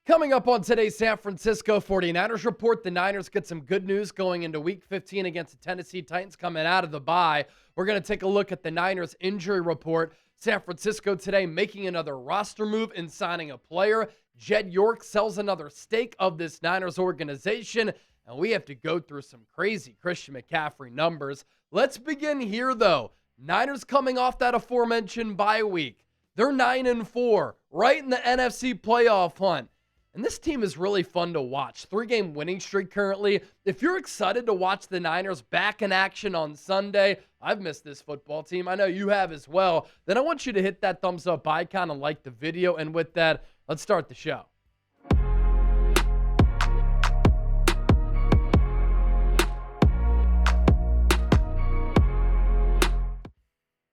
Coming up on today's San Francisco 49ers report, the Niners get some good news going into Week 15 against the Tennessee Titans coming out of the bye. We're going to take a look at the Niners injury report. San Francisco today making another roster move and signing a player. Jed York sells another stake of this Niners organization, and we have to go through some crazy Christian McCaffrey numbers. Let's begin here, though. Niners coming off that aforementioned bye week. They're 9-4, right in the NFC playoff hunt. And this team is really fun to watch. 3-game winning streak currently. If you're excited to watch the Niners back in action on Sunday, I've missed this football team. I know you have as well. Then I want you to hit that thumbs up icon and like the video. And with that, let's start the show.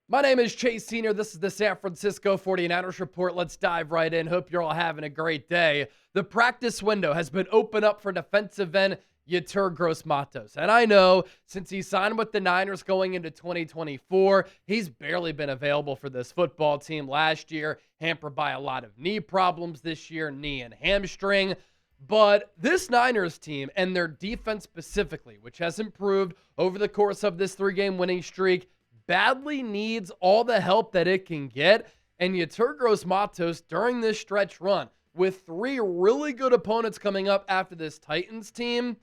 My name is Chase Senior. This is the San Francisco 49ers report. Let's dive right in. Hope you're all having a great day. The practice window has been opened up for defensive end Yetur Gross-Matos. And I know since he signed with the Niners going into 2024, he's barely been available for this football team last year, hampered by a lot of knee problems this year, knee and hamstring. But this Niners team and their defense specifically, which has improved over the course of this 3-game winning streak, badly needs all the help that it can get. And Yetur Gross-Matos during this stretch run, with 3 really good opponents coming up after this Titans team,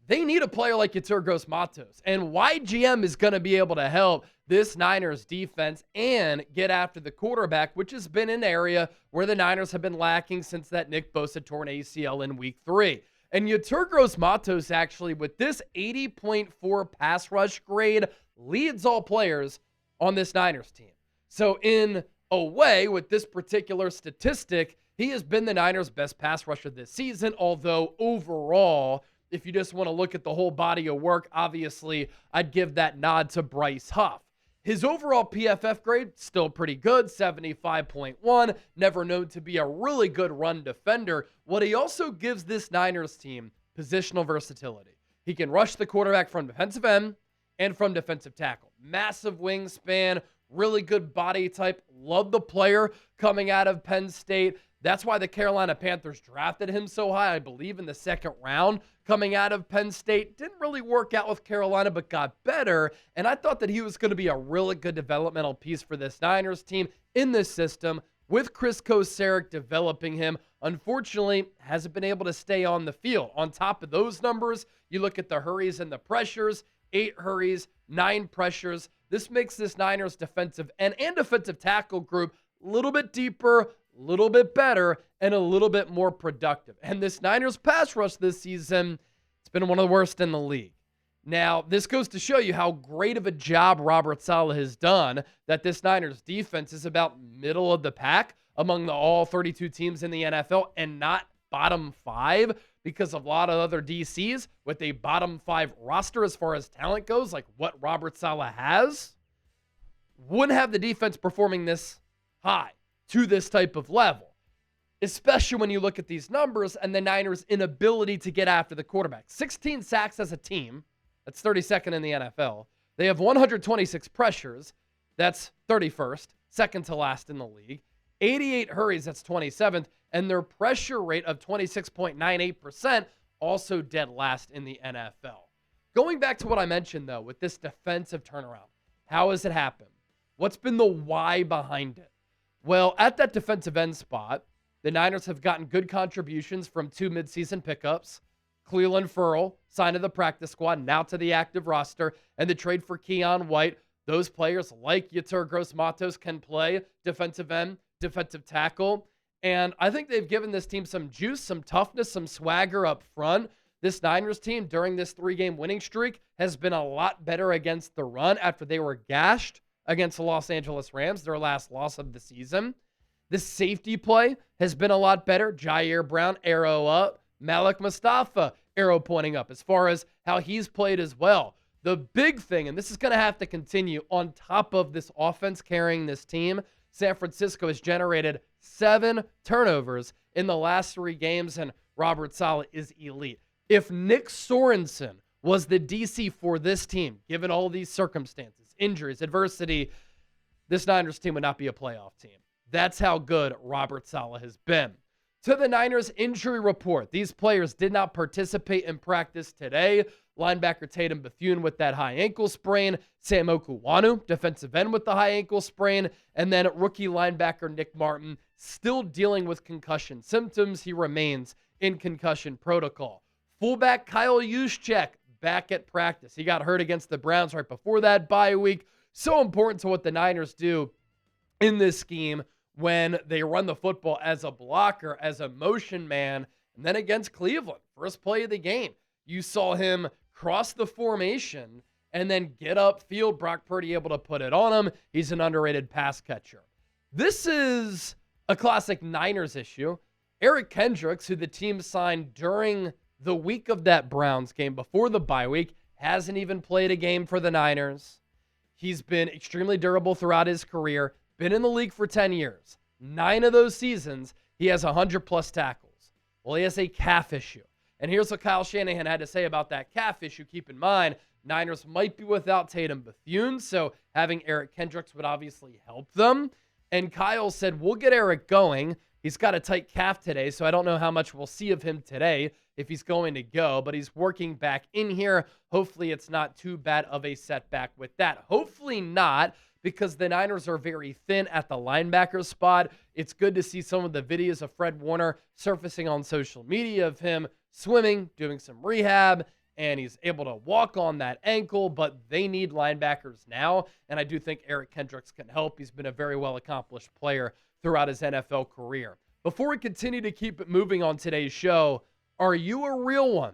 they need a player like Yetur Gross-Matos. And YGM is going to be able to help this Niners defense and get after the quarterback, which has been an area where the Niners have been lacking since that Nick Bosa torn ACL in Week 3. And Yetur Gross-Matos actually, with this 80.4 pass rush grade, leads all players on this Niners team. So in a way, with this particular statistic, he has been the Niners' best pass rusher this season, although overall, if you just want to look at the whole body of work, obviously, I'd give that nod to Bryce Huff. His overall PFF grade, still pretty good, 75.1, never known to be a really good run defender. What he also gives this Niners team, positional versatility. He can rush the quarterback from defensive end and from defensive tackle. Massive wingspan, really good body type. Love the player coming out of Penn State. That's why the Carolina Panthers drafted him so high, I believe, in the 2nd round coming out of Penn State. Didn't really work out with Carolina, but got better. And I thought that he was going to be a really good developmental piece for this Niners team in this system with Chris Kocurek developing him. Unfortunately, hasn't been able to stay on the field. On top of those numbers, you look at the hurries and the pressures. 8 hurries, 9 pressures. This makes this Niners defensive end and defensive tackle group a little bit deeper, a little bit better, and a little bit more productive. And this Niners pass rush this season, it's been one of the worst in the league. Now, this goes to show you how great of a job Robert Saleh has done, that this Niners defense is about middle of the pack among the all 32 teams in the NFL and not bottom 5, because of a lot of other DCs with a bottom 5 roster as far as talent goes, like what Robert Saleh has, wouldn't have the defense performing this high to this type of level, especially when you look at these numbers and the Niners' inability to get after the quarterback. 16 sacks as a team, that's 32nd in the NFL. They have 126 pressures, that's 31st, second to last in the league. 88 hurries, that's 27th, and their pressure rate of 26.98%, also dead last in the NFL. Going back to what I mentioned, though, with this defensive turnaround, how has it happened? What's been the why behind it? Well, at that defensive end spot, the Niners have gotten good contributions from 2 midseason pickups. Cleveland Ferrell, signed to the practice squad, now to the active roster, and the trade for Keon White. Those players, like Yetur Gross-Matos, can play defensive end, defensive tackle. And I think they've given this team some juice, some toughness, some swagger up front. This Niners team during this 3-game winning streak has been a lot better against the run after they were gashed against the Los Angeles Rams, their last loss of the season. The safety play has been a lot better. Jair Brown, arrow up. Malik Mustafa, arrow pointing up as far as how he's played as well. The big thing, and this is going to have to continue on top of this offense carrying this team, San Francisco has generated 7 turnovers in the last 3 games, and Robert Saleh is elite. If Nick Sorensen was the DC for this team, given all these circumstances, injuries, adversity, this Niners team would not be a playoff team. That's how good Robert Saleh has been. To the Niners injury report, these players did not participate in practice today. Linebacker Tatum Bethune with that high ankle sprain, Sam Okuayinonu, defensive end with the high ankle sprain, and then rookie linebacker Nick Martin still dealing with concussion symptoms. He remains in concussion protocol. Fullback Kyle Juszczyk back at practice. He got hurt against the Browns right before that bye week. So important to what the Niners do in this scheme when they run the football as a blocker, as a motion man, and then against Cleveland, first play of the game, you saw him cross the formation and then get upfield. Brock Purdy able to put it on him. He's an underrated pass catcher. This is a classic Niners issue. Eric Kendricks, who the team signed during the week of that Browns game before the bye week, hasn't even played a game for the Niners. He's been extremely durable throughout his career, been in the league for 10 years. 9 of those seasons, he has 100-plus tackles. Well, he has a calf issue. And here's what Kyle Shanahan had to say about that calf issue. Keep in mind, Niners might be without Tatum Bethune, so having Eric Kendricks would obviously help them. And Kyle said, we'll get Eric going. He's got a tight calf today, so I don't know how much we'll see of him today if he's going to go, but he's working back in here. Hopefully it's not too bad of a setback with that. Hopefully not, because the Niners are very thin at the linebacker spot. It's good to see some of the videos of Fred Warner surfacing on social media of him swimming, doing some rehab, and he's able to walk on that ankle, but they need linebackers now, and I do think Eric Kendricks can help. He's been a very well-accomplished player throughout his NFL career. Before we continue to keep it moving on today's show, are you a real one?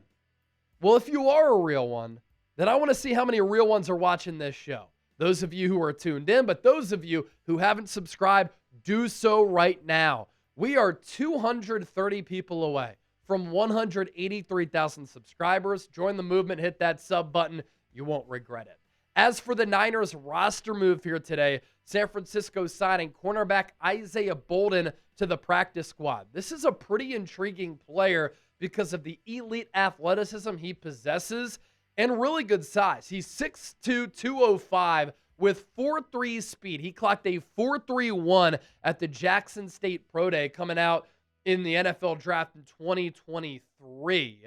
Well, if you are a real one, then I want to see how many real ones are watching this show. Those of you who are tuned in, but those of you who haven't subscribed, do so right now. We are 230 people away from 183,000 subscribers. Join the movement, hit that sub button. You won't regret it. As for the Niners roster move here today, San Francisco signing cornerback Isaiah Bolden to the practice squad. This is a pretty intriguing player because of the elite athleticism he possesses and really good size. He's 6'2", 205 with 4.3 speed. He clocked a 4.31 at the Jackson State Pro Day coming out in the NFL draft in 2023.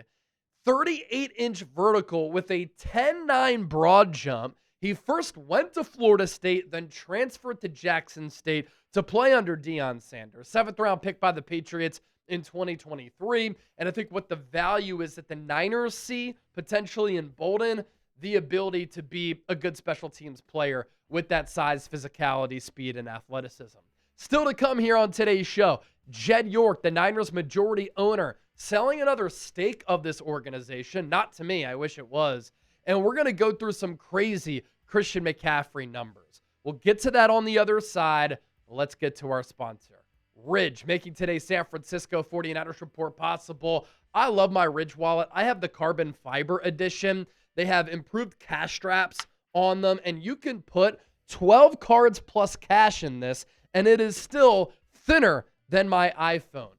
38-inch vertical with a 10.9 broad jump. He first went to Florida State, then transferred to Jackson State to play under Deion Sanders. 7th-round pick by the Patriots in 2023. And I think what the value is that the Niners see potentially in Bolden, the ability to be a good special teams player with that size, physicality, speed, and athleticism. Still to come here on today's show, Jed York, the Niners majority owner, selling another stake of this organization. Not to me, I wish it was. And we're going to go through some crazy Christian McCaffrey numbers. We'll get to that on the other side. Let's get to our sponsor, Ridge, making today's San Francisco 49ers report possible. I love my Ridge wallet. I have the carbon fiber edition. They have improved cash straps on them, and you can put 12 cards plus cash in this, and it is still thinner than my iPhone.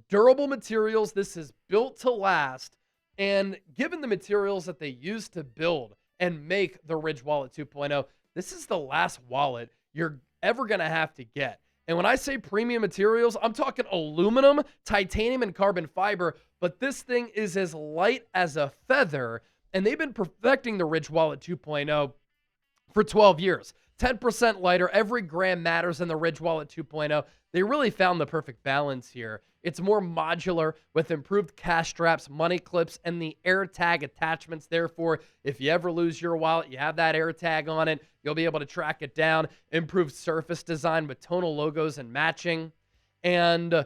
Durable materials. This is built to last. And given the materials that they use to build and make the Ridge Wallet 2.0, this is the last wallet you're ever going to have to get. And when I say premium materials, I'm talking aluminum, titanium, and carbon fiber, but this thing is as light as a feather, and they've been perfecting the Ridge Wallet 2.0 for 12 years. 10% lighter, every gram matters in the Ridge Wallet 2.0. They really found the perfect balance here. It's more modular with improved cash straps, money clips, and the AirTag attachments. Therefore, if you ever lose your wallet, you have that AirTag on it. You'll be able to track it down. Improved surface design with tonal logos and matching. And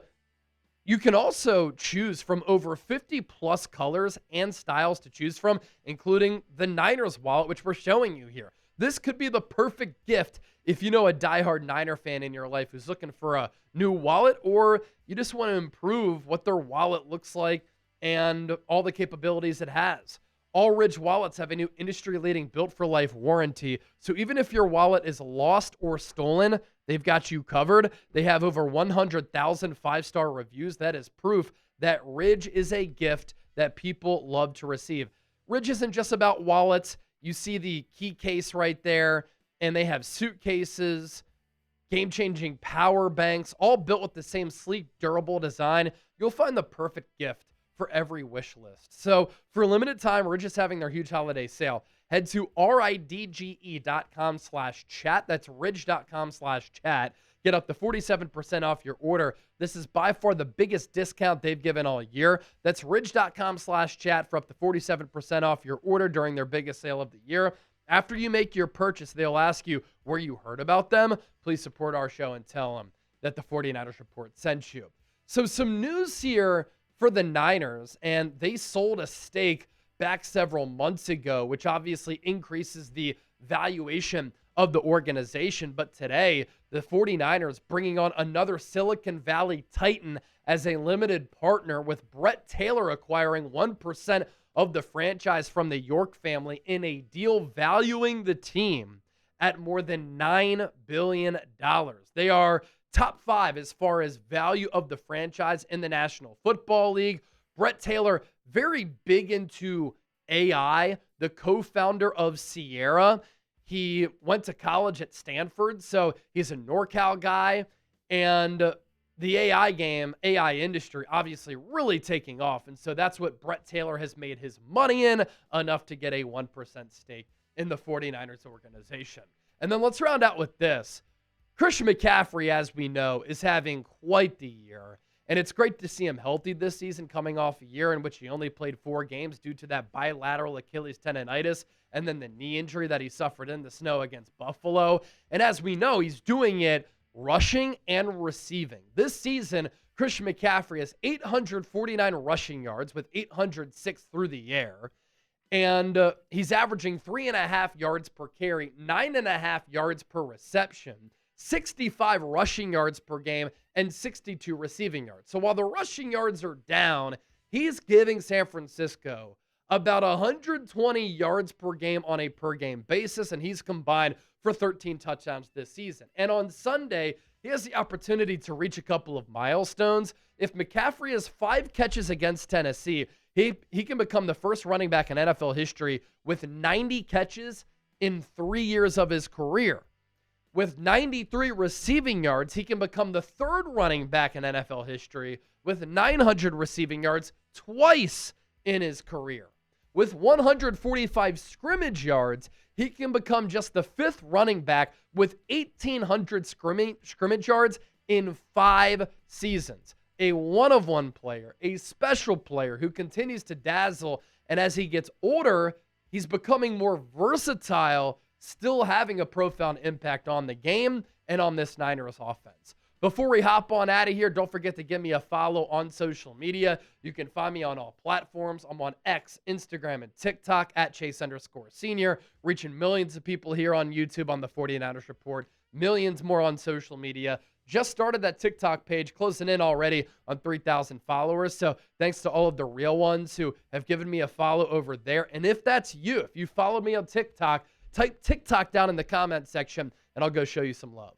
you can also choose from over 50 plus colors and styles to choose from, including the Niners wallet, which we're showing you here. This could be the perfect gift if you know a diehard Niner fan in your life who's looking for a new wallet, or you just want to improve what their wallet looks like and all the capabilities it has. All Ridge wallets have a new industry-leading built-for-life warranty, so even if your wallet is lost or stolen, they've got you covered. They have over 100,000 five-star reviews. That is proof that Ridge is a gift that people love to receive. Ridge isn't just about wallets. You see the key case right there, and they have suitcases, game-changing power banks, all built with the same sleek, durable design. you'll find the perfect gift for every wish list. So for a limited time, we're just having their huge holiday sale. Head to ridge.com/chat. That's ridge.com/chat. Get up to 47% off your order. This is by far the biggest discount they've given all year. That's ridge.com/chat for up to 47% off your order during their biggest sale of the year. After you make your purchase, they'll ask you where you heard about them. Please support our show and tell them that the 49ers Report sent you. So some news here for the Niners, and they sold a stake back several months ago, which obviously increases the valuation of the organization. But today, the 49ers bringing on another Silicon Valley Titan as a limited partner, with Bret Taylor acquiring 1% of the franchise from the York family in a deal valuing the team at more than $9 billion. They are top 5 as far as value of the franchise in the National Football League. Bret Taylor, very big into AI, the co-founder of Sierra. He went to college at Stanford, so he's a NorCal guy. And the AI industry, obviously really taking off. And so that's what Bret Taylor has made his money in, enough to get a 1% stake in the 49ers organization. And then let's round out with this. Christian McCaffrey, as we know, is having quite the year. And it's great to see him healthy this season, coming off a year in which he only played 4 games due to that bilateral Achilles tendonitis and then the knee injury that he suffered in the snow against Buffalo. And as we know, he's doing it rushing and receiving. This season, Christian McCaffrey has 849 rushing yards with 806 through the air. And he's averaging 3.5 yards per carry, 9.5 yards per reception, 65 rushing yards per game, and 62 receiving yards. So while the rushing yards are down, he's giving San Francisco about 120 yards per game on a per-game basis, and he's combined for 13 touchdowns this season. And on Sunday, he has the opportunity to reach a couple of milestones. If McCaffrey has 5 catches against Tennessee, he can become the first running back in NFL history with 90 catches in 3 years of his career. With 93 receiving yards, he can become the 3rd running back in NFL history with 900 receiving yards twice in his career. With 145 scrimmage yards, he can become just the 5th running back with 1,800 scrimmage yards in 5 seasons. A one-of-one player, a special player who continues to dazzle, and as he gets older, he's becoming more versatile, still having a profound impact on the game and on this Niners offense. Before we hop on out of here, don't forget to give me a follow on social media. You can find me on all platforms. I'm on X, Instagram, and TikTok at Chase_Senior, reaching millions of people here on YouTube on the 49ers Report, millions more on social media. Just started that TikTok page, closing in already on 3,000 followers. So thanks to all of the real ones who have given me a follow over there. And if that's you, if you followed me on TikTok, type TikTok down in the comment section, and I'll go show you some love.